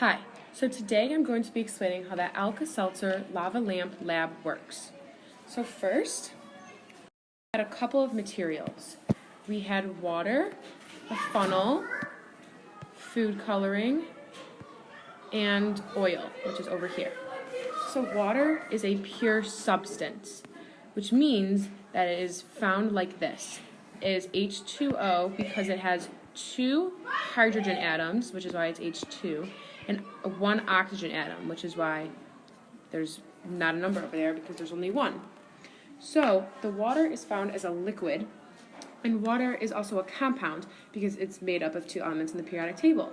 Hi, so today I'm going to be explaining how the Alka-Seltzer lava lamp lab works. So first, we had a couple of materials. We had water, a funnel, food coloring, and oil, which is over here. So water is a pure substance, which means that it is found like this. It is H2O because it has 2 hydrogen atoms, which is why it's H2, and 1 oxygen atom, which is why there's not a number over there because there's only 1. So the water is found as a liquid, and water is also a compound because it's made up of 2 elements in the periodic table.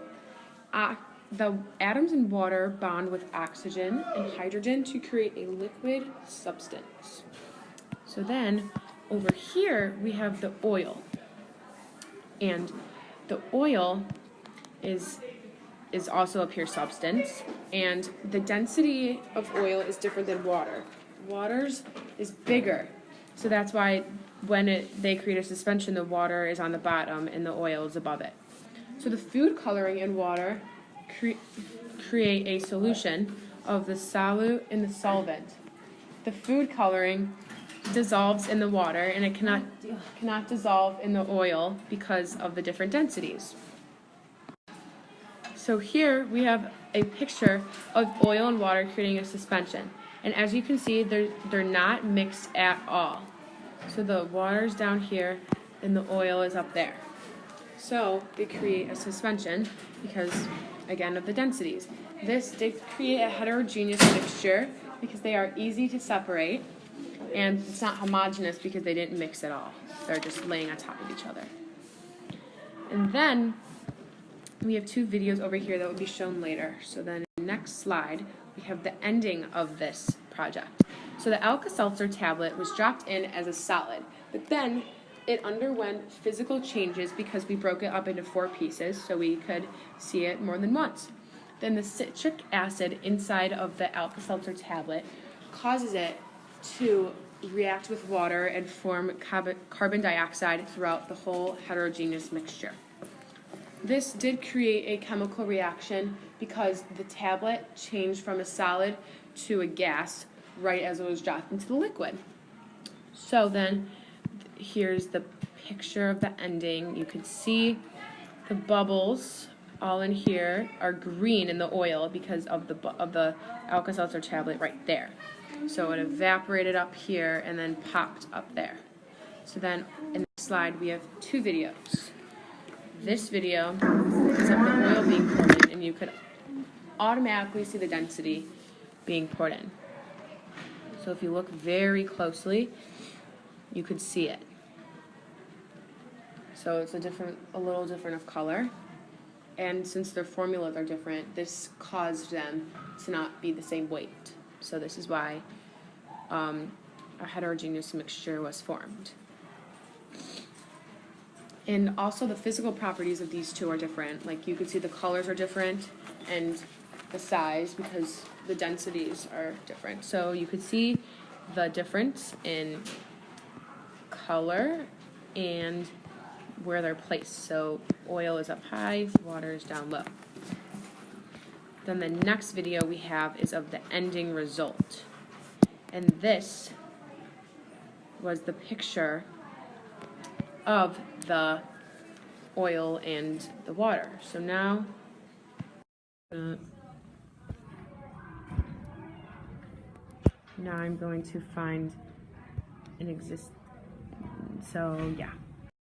The atoms in water bond with oxygen and hydrogen to create a liquid substance. So then over here we have the oil, and the oil is also a pure substance, and the density of oil is different than water. Water's is bigger, so that's why when they create a suspension, the water is on the bottom and the oil is above it. So the food coloring in water create a solution of the solute and the solvent. The food coloring dissolves in the water, and it cannot dissolve in the oil because of the different densities. So here we have a picture of oil and water creating a suspension. And as you can see, they're not mixed at all. So the water's down here and the oil is up there. So they create a suspension because, again, of the densities. This did create a heterogeneous mixture because they are easy to separate, and it's not homogeneous because they didn't mix at all. They're just laying on top of each other. And then we have 2 videos over here that will be shown later. So then in the next slide, we have the ending of this project. So the Alka-Seltzer tablet was dropped in as a solid, but then it underwent physical changes because we broke it up into 4 pieces so we could see it more than once. Then the citric acid inside of the Alka-Seltzer tablet causes it to react with water and form carbon dioxide throughout the whole heterogeneous mixture. This did create a chemical reaction because the tablet changed from a solid to a gas right as it was dropped into the liquid. So then here's the picture of the ending. You can see the bubbles all in here are green in the oil because of the Alka-Seltzer tablet right there. So it evaporated up here and then popped up there. So then in the slide we have 2 videos. This video is of the oil being poured in, and you could automatically see the density being poured in. So if you look very closely, you could see it. So it's a little different of color. And since their formulas are different, this caused them to not be the same weight. So this is why a heterogeneous mixture was formed. And also the physical properties of these 2 are different. Like you can see the colors are different and the size because the densities are different. So you could see the difference in color and where they're placed. So oil is up high, water is down low. Then the next video we have is of the ending result. And this was the picture of the oil and the water. So now I'm going to find an so yeah.